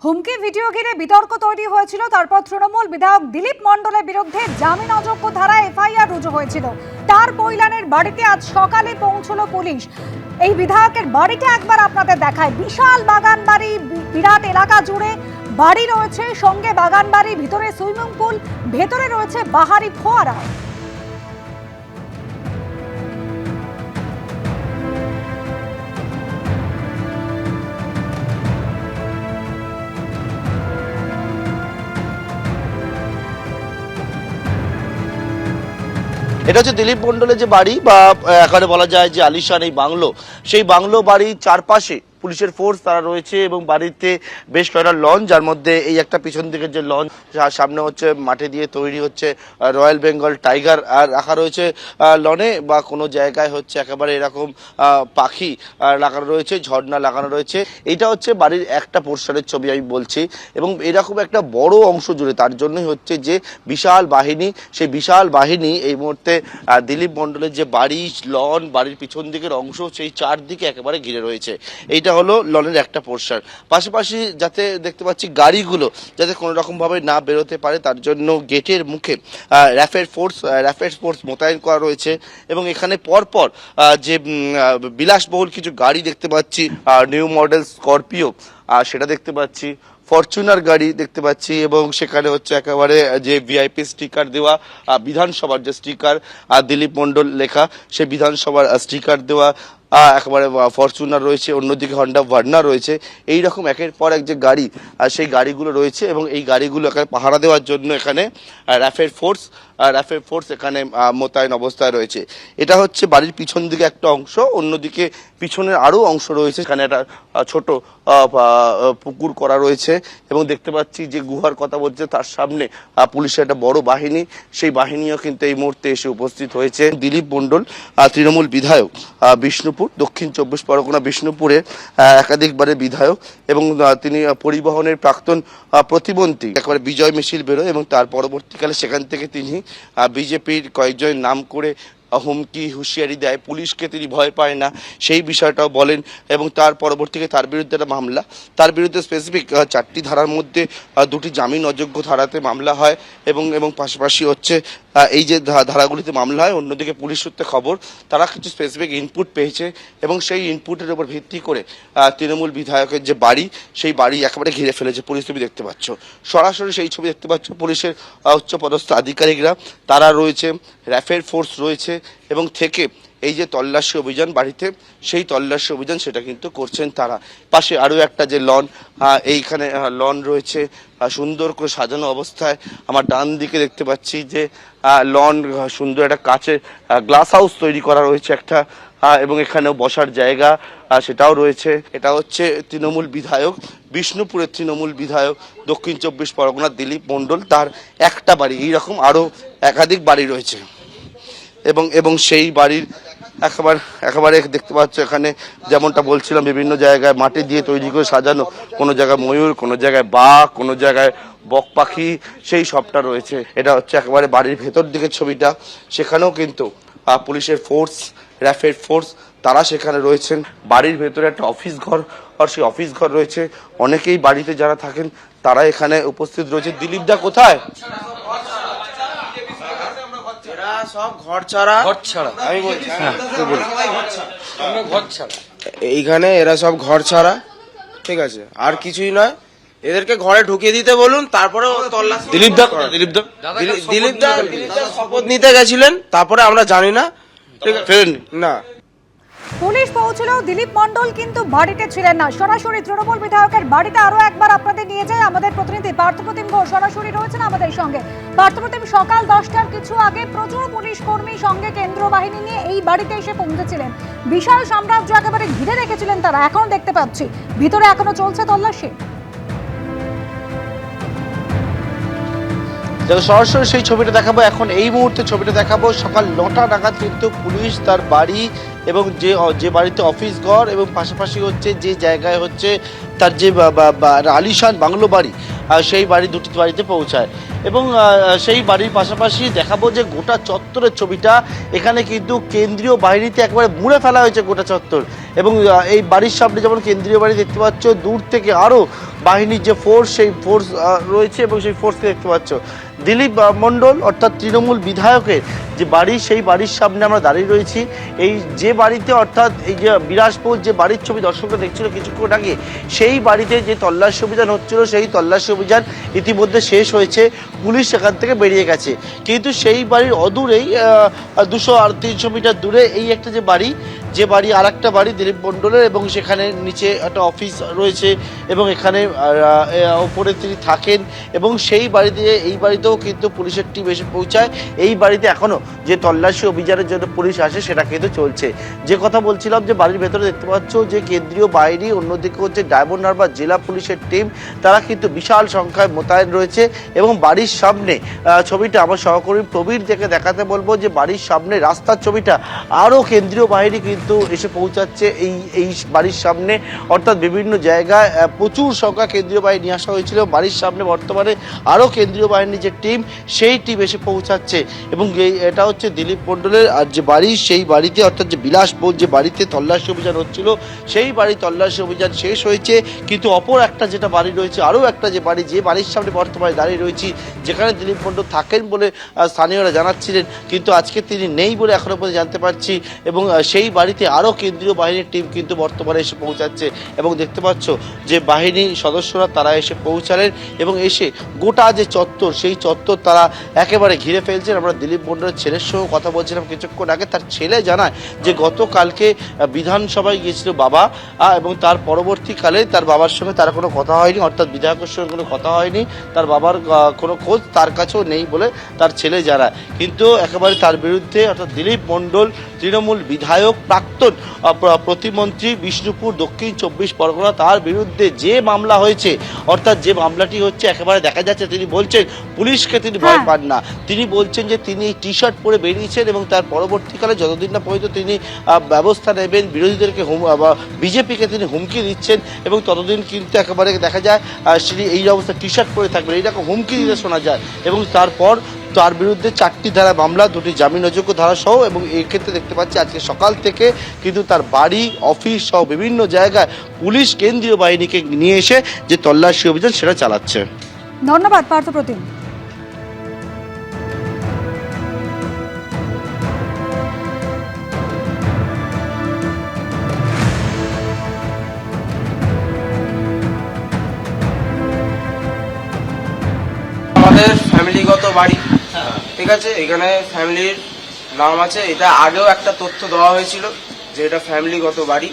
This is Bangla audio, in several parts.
হুমকি ভিডিও ঘিরে বিতর্ক তৈরি হয়েছিল। তারপর তৃণমূল বিধায়ক দিলীপ মণ্ডলের বিরুদ্ধে জামিন অযোগ্য ধারায় এফআইআর রুজু হয়েছিল। তার পৈলানের বাড়িতে আজ সকালে পৌঁছলো পুলিশ। এই বিধায়কের বাড়িটা একবার আপনাদের দেখায়। বিশাল বাগান বাড়ি, বিরাট এলাকা জুড়ে বাড়ি রয়েছে, সঙ্গে বাগান বাড়ি, ভিতরে সুইমিং পুল, ভেতরে রয়েছে বাহারি ফোয়ারা। এটা হচ্ছে দিলীপ মণ্ডলের যে বাড়ি, বা এখানে বলা যায় যে আলিশান এই বাংলো, সেই বাংলো বাড়ির চারপাশে পুলিশের ফোর্স তারা রয়েছে এবং বাড়িতে বেশ কয়েকটা লন, যার মধ্যে এই একটা পিছন দিকের যে লন, সামনে হচ্ছে মাটি দিয়ে তৈরি হচ্ছে রয়্যাল বেঙ্গল টাইগার আর রাখা রয়েছে লনে, বা কোনো জায়গায় হচ্ছে একেবারে এরকম পাখি লাগানো রয়েছে, ঝর্ণা লাগানো রয়েছে। এইটা হচ্ছে বাড়ির একটা পোর্শনের ছবি আমি বলছি, এবং এরকম একটা বড় অংশ জুড়ে তার জন্যই হচ্ছে যে বিশাল বাহিনী, সেই বিশাল বাহিনী এই মুহূর্তে দিলীপ মণ্ডলের যে বাড়ি, লন, বাড়ির পিছন দিকের অংশ, সেই চারদিকে একেবারে ঘিরে রয়েছে। এইটা হলো লনের একটা পোর্শন। পাশাপাশি যাতে দেখতে পাচ্ছি গাড়িগুলো যাতে কোনো রকমভাবে না বেরোতে পারে, তার জন্য গেটের মুখে র্যাপিড ফোর্স মোতায়েন করা রয়েছে। এবং এখানে পরপর যে বিলাসবহুল কিছু গাড়ি দেখতে পাচ্ছি, নিউ মডেল স্করপিও সেটা দেখতে পাচ্ছি, ফরচুনার গাড়ি দেখতে পাচ্ছি, এবং সেখানে হচ্ছে একেবারে যে ভিআইপি স্টিকার দেওয়া বিধানসভার যে স্টিকার দিলীপ মণ্ডল লেখা, সেই বিধানসভার স্টিকার দেওয়া একেবারে ফরচুনার রয়েছে, অন্যদিকে হন্ডা ভার্না রয়েছে। এই রকম একের পর এক যে গাড়ি, সেই গাড়িগুলো রয়েছে, এবং এই গাড়িগুলো এখানে পাহারা দেওয়ার জন্য এখানে র্যাপিড ফোর্স এখানে মোতায়েন অবস্থায় রয়েছে। এটা হচ্ছে বাড়ির পিছন দিকে একটা অংশ, অন্যদিকে পিছনের আরও অংশ রয়েছে। এখানে একটা ছোট পুকুর করা রয়েছে, এবং দেখতে পাচ্ছি যে গুহার কথা বলছে, তার সামনে পুলিশের একটা বড় বাহিনী, সেই বাহিনীও কিন্তু এই মুহূর্তে এসে উপস্থিত হয়েছে। দিলীপ মণ্ডল তৃণমূল বিধায়ক, বিষ্ণুপুর, দক্ষিণ 24 পরগনা বিষ্ণুপুরের একাধিকবারের বিধায়ক, এবং তিনি পরিবহনের প্রাক্তন প্রতিমন্ত্রী। একেবারে বিজয় মিছিল বেরোয়, এবং তার পরবর্তীকালে সেখান থেকে তিনি বিজেপির কয়েকজন নাম করে হুমকি হুঁশিয়ারি দেয়, পুলিশকে তিনি ভয় পায় না সেই বিষয়টাও বলেন। এবং তার পরবর্তীতে তার বিরুদ্ধে একটা মামলা, তার বিরুদ্ধে স্পেসিফিক 4টি ধারার মধ্যে 2টি জামিন অযোগ্য ধারাতে মামলা হয়, এবং পাশাপাশি হচ্ছে এই যে ধারাগুলিতে মামলা হয়, অন্যদিকে পুলিশ সূত্রে খবর তারা কিছু স্পেসিফিক ইনপুট পেয়েছে, এবং সেই ইনপুটের উপর ভিত্তি করে তৃণমূল বিধায়কের যে বাড়ি, সেই বাড়ি একেবারে ঘিরে ফেলেছে পুলিশ। তুমি দেখতে পাচ্ছ সরাসরি সেই ছবি দেখতে পাচ্ছ, পুলিশের উচ্চপদস্থ আধিকারিকরা তারা রয়েছে, র্যাপিড ফোর্স রয়েছে, এবং থেকে এই যে তল্লাশি অভিযান বাড়িতে, সেই তল্লাশি অভিযান সেটা কিন্তু করছেন তারা। পাশে আরও একটা যে লন, এইখানে লন রয়েছে সুন্দর করে সাজানো অবস্থায়। আমার ডান দিকে দেখতে পাচ্ছি যে লন, সুন্দর একটা কাচের গ্লাস হাউস তৈরি করা রয়েছে একটা, এবং এখানেও বসার জায়গা সেটাও রয়েছে। এটা হচ্ছে তৃণমূল বিধায়ক, বিষ্ণুপুরের তৃণমূল বিধায়ক, দক্ষিণ 24 পরগনার দিলীপ মণ্ডল, তার একটা বাড়ি। এইরকম আরও একাধিক বাড়ি রয়েছে, এবং সেই বাড়ির একেবারে দেখতে পাচ্ছ এখানে যেমনটা বলছিলাম, বিভিন্ন জায়গায় মাটি দিয়ে তৈরি করে সাজানো, কোনো জায়গায় ময়ূর, কোনো জায়গায় বাঘ, কোনো জায়গায় বক পাখি, সেই সবটা রয়েছে। এটা হচ্ছে একেবারে বাড়ির ভেতর দিকের ছবিটা, সেখানেও কিন্তু পুলিশের ফোর্স, র্যাপিড ফোর্স তারা সেখানে রয়েছেন। বাড়ির ভেতরে একটা অফিস ঘর, আর সেই অফিস ঘর রয়েছে, অনেকেই বাড়িতে যারা থাকেন তারা এখানে উপস্থিত রয়েছে। দিলীপদা কোথায়? সব ঘর ছাড়া আমি বলছি, এইখানে এরা সব ঘর ছাড়া, ঠিক আছে, আর কিছুই নয়। এদেরকে ঘরে ঢুকিয়ে দিতে বলুন, তারপরে দিলীপদা শপথ নিতে গেছিলেন, তারপরে আমরা জানি না, ঠিক আছে না। পুলিশ পৌঁছলেও দিলীপ মণ্ডল কিন্তু বাড়িতে ছিলেন না। সরাসরি তৃণমূল বিধায়কের বাড়িতে আরো একবার আপনাদের নিয়ে যায় আমাদের প্রতিনিধি পার্থপ্রতিম ঘোষ, সরাসরি রয়েছেন আমাদের সঙ্গে। পার্থপ্রতিম, সকাল 10টার কিছু আগে প্রচুর পুলিশ কর্মী সঙ্গে কেন্দ্র বাহিনী নিয়ে এই বাড়িতে এসে পৌঁছেছিলেন। বিশাল সাম্রাজ্য একেবারে ঘিরে রেখেছিলেন তারা। এখন দেখতে পাচ্ছি ভিতরে এখনো চলছে তল্লাশি। সরাসরি সেই ছবিটা দেখাবো, এখন এই মুহূর্তে ছবিটা দেখাবো। সকাল 9টা নাগাদ কিন্তু পুলিশ তার বাড়ি, এবং যে বাড়িতে অফিস ঘর, এবং পাশাপাশি হচ্ছে যে জায়গায় হচ্ছে তার যে আলিশান বাংলো বাড়ি, সেই বাড়ি দুটি বাড়িতে পৌঁছায় এবং সেই বাড়ির পাশাপাশি দেখাবো যে গোটা চত্বরের ছবিটা। এখানে কিন্তু কেন্দ্রীয় বাহিনীতে একবারে মুড়ে ফেলা হয়েছে গোটা চত্বর এবং এই বাড়ির সামনে যেমন কেন্দ্রীয় বাড়ি দেখতে পাচ্ছ, দূর থেকে আরও বাহিনীর যে ফোর্স সেই ফোর্স রয়েছে এবং সেই ফোর্সকে দেখতে পাচ্ছ। দিলীপ মণ্ডল অর্থাৎ তৃণমূল বিধায়কের যে বাড়ি, সেই বাড়ির সামনে আমরা দাঁড়িয়ে রয়েছি। এই যে বাড়িতে অর্থাৎ এই যে বিলাসপুর যে বাড়ির ছবি দর্শকরা দেখছিল কিছুক্ষণ আগে, সেই বাড়িতে যে তল্লাশি অভিযান হচ্ছিল সেই তল্লাশি অভিযান ইতিমধ্যে শেষ হয়েছে, পুলিশ সেখান থেকে বেরিয়ে গেছে। কিন্তু সেই বাড়ির অদূরেই 200 আর 300 মিটার দূরে এই একটা যে বাড়ি আর একটা বাড়ি দিলীপ মণ্ডলের, এবং সেখানে নিচে একটা অফিস রয়েছে এবং এখানে ওপরে তিনি থাকেন এবং সেই বাড়িতে এই বাড়িতেও কিন্তু পুলিশের টিম এসে পৌঁছায়। এই বাড়িতে এখনো যে তল্লাশি অভিযানের জন্য পুলিশ আসে সেটা কিন্তু চলছে। যে কথা বলছিলাম যে বাড়ির ভেতরে দেখতে পাচ্ছ যে কেন্দ্রীয় বাহিনী, অন্যদিকে হচ্ছে ডায়মন্ড হারবার জেলা পুলিশের টিম, তারা কিন্তু বিশাল সংখ্যায় মোতায়েন রয়েছে এবং বাড়ির সামনে ছবিটা আমার সহকর্মী প্রবীর থেকে দেখাতে বলবো যে বাড়ির সামনে রাস্তার ছবিটা আরও কেন্দ্রীয় বাহিনী কিন্তু এসে পৌঁছাচ্ছে এই বাড়ির সামনে, অর্থাৎ বিভিন্ন জায়গায় প্রচুর সংখ্যা কেন্দ্রীয় বাহিনী নিয়ে আসা হয়েছিল। বাড়ির সামনে বর্তমানে আরও কেন্দ্রীয় বাহিনীর যে টিম, সেই টিম এসে পৌঁছাচ্ছে এবং এটা হচ্ছে দিলীপ মণ্ডলের আর যে বাড়ি, সেই বাড়িতে অর্থাৎ যে বিলাসপুর যে বাড়িতে তল্লাশি অভিযান হচ্ছিল সেই বাড়ি তল্লাশি অভিযান শেষ হয়েছে। কিন্তু অপর একটা যেটা বাড়ি রয়েছে, আরও একটা যে বাড়ির সামনে বর্তমানে দাঁড়িয়ে রয়েছি, যেখানে দিলীপ মণ্ডল থাকেন বলে স্থানীয়রা জানাচ্ছিলেন, কিন্তু আজকে তিনি নেই বলে এখনো পর্যন্ত জানতে পারছি এবং সেই বাড়িতে আরও কেন্দ্রীয় বাহিনীর টিম কিন্তু বর্তমানে এসে পৌঁছাচ্ছে এবং দেখতে পাচ্ছ যে বাহিনীর সদস্যরা তারা এসে পৌঁছালেন এবং এসে গোটা যে চত্বর, সেই চত্বর তারা একেবারে ঘিরে ফেলছেন। আমরা দিলীপ মণ্ডলের ছেলের সঙ্গে কথা বলছিলাম কিছুক্ষণ আগে। তার ছেলে জানায় যে গতকালকে বিধানসভায় গিয়েছিল বাবা এবং তার পরবর্তীকালে তার বাবার সঙ্গে তার কোনো কথা হয়নি, অর্থাৎ বিধায়কের সঙ্গে কোনো কথা হয়নি, তার বাবার কোনো খোঁজ তার কাছেও নেই বলে তার ছেলে জানায়। কিন্তু একেবারে তার বিরুদ্ধে অর্থাৎ দিলীপ মণ্ডল তৃণমূল বিধায়ক, প্রাক্তন প্রতিমন্ত্রী বিষ্ণুপুর দক্ষিণ 24 পরগনা, তার বিরুদ্ধে যে মামলা হয়েছে, অর্থাৎ যে মামলাটি হচ্ছে একেবারে দেখা যাচ্ছে তিনি বলছেন পুলিশকে তিনি ভয় পান না। তিনি বলছেন যে তিনি টি শার্ট পরে বেরিয়েছেন এবং তার পরবর্তীকালে যতদিন না পর্যন্ত তিনি ব্যবস্থা নেবেন, বিরোধীদেরকে বিজেপিকে তিনি হুমকি দিচ্ছেন এবং ততদিন কিন্তু একেবারে দেখা যায় তিনি এই অবস্থা টি শার্ট পরে থাকবেন, এইরকম হুমকি দিতে শোনা যায়। এবং তারপর তার বিরুদ্ধে 4টি ধারা মামলা, 2টি জামিন অযোগ্য ধারা সহ, এবং এই ক্ষেত্রে দেখতে পাচ্ছি আজকে সকাল থেকে কিন্তু তার বাড়ি, অফিস সহ বিভিন্ন জায়গায় পুলিশ কেন্দ্রীয় বাহিনীকে নিয়ে এসে যে তল্লাশি অভিযান সেটা চালাচ্ছে। ধন্যবাদ পার্থপ্রতিম। আমাদের ফ্যামিলিগত বাড়ি, ঠিক আছে, এখানে ফ্যামিলির নাম আছে। এটা আগেও একটা তথ্য দেওয়া হয়েছিল যে এটা ফ্যামিলিগত বাড়ি,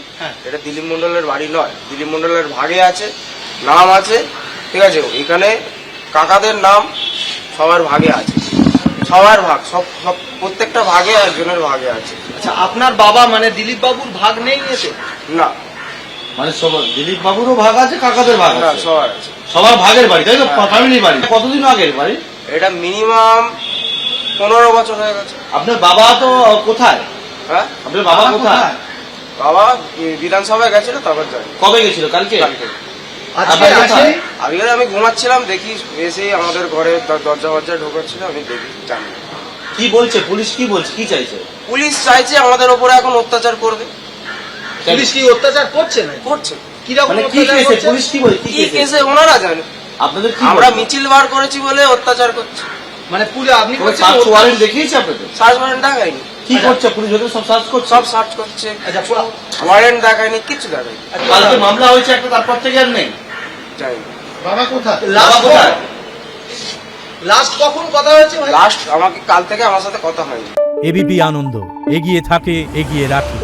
এটা দিলীপ মণ্ডলের বাড়ি নয়, দিলীপ মণ্ডলের ভাগে আছে, নাম আছে, ঠিক আছে। এখানে কাকাদের নাম সবার ভাগে আছে, সবার ভাগ, সব প্রত্যেকটা ভাগে একজনের ভাগে আছে। আচ্ছা, আপনার বাবা মানে দিলীপ বাবুর ভাগ নেই এতে? না, মানে দিলীপ বাবুরও ভাগ আছে, কাকাদের ভাগ না, আছে, সবার আছে, সবার ভাগের বাড়ি, তাই তো? ফ্যামিলির বাড়ি। কতদিন আগের বাড়ি এটা? মিনিমাম 15 বছর হয়ে গেছে। আপনার বাবা তো কোথায়? হ্যাঁ, আপনার বাবা কোথায়? বাবা বিধানসভায় গেছিল, তারপর যাই। কবে গেছিল? কালকে? আজকে আমি ঘুমাচ্ছিলাম, দেখি এসেই আমাদের ঘরে দরজা ঢোকাচ্ছিল, আমি দেখি, জানি। কি বলছে পুলিশ? কি বলছে? কি চাইছে পুলিশ? চাইছে আমাদের ওপরে এখন অত্যাচার করবে। পুলিশ কি অত্যাচার করছে না? করছে। কিরকম মানে কি অত্যাচার কেসে? করছে? পুলিশ কি বলছে? কি কেসে ওনারা জানে। আপনাদের কি আমরা বলছে? মিছিল বার করেছি বলে অত্যাচার করছে। মানে পুলিশ আপনি কোনো বলছেন সার্চ অত্যাচার- ওয়ারেন্ট দেখিয়েছে আপনাদের? সার্চ ওয়ারেন্ট দেখায়নি। কি করছে পুলিশ? ওদের সব সার্চ করছে? সব সার্চ করছে, আচ্ছা, ওয়ারেন্ট দেখায়নি, কিছু দেখায়নি। কালকে মামলা হয়েছে একটা, তারপর থেকে আর নেই। জানি বাবা কোথায়? বাবা কোথায়? লাস্ট কখন কথা হয়েছে ভাই? লাস্ট আমাকে কাল থেকে আমার সাথে কথা হয়নি। এবিপি আনন্দ এগিয়ে থাকে, এগিয়ে রাখে।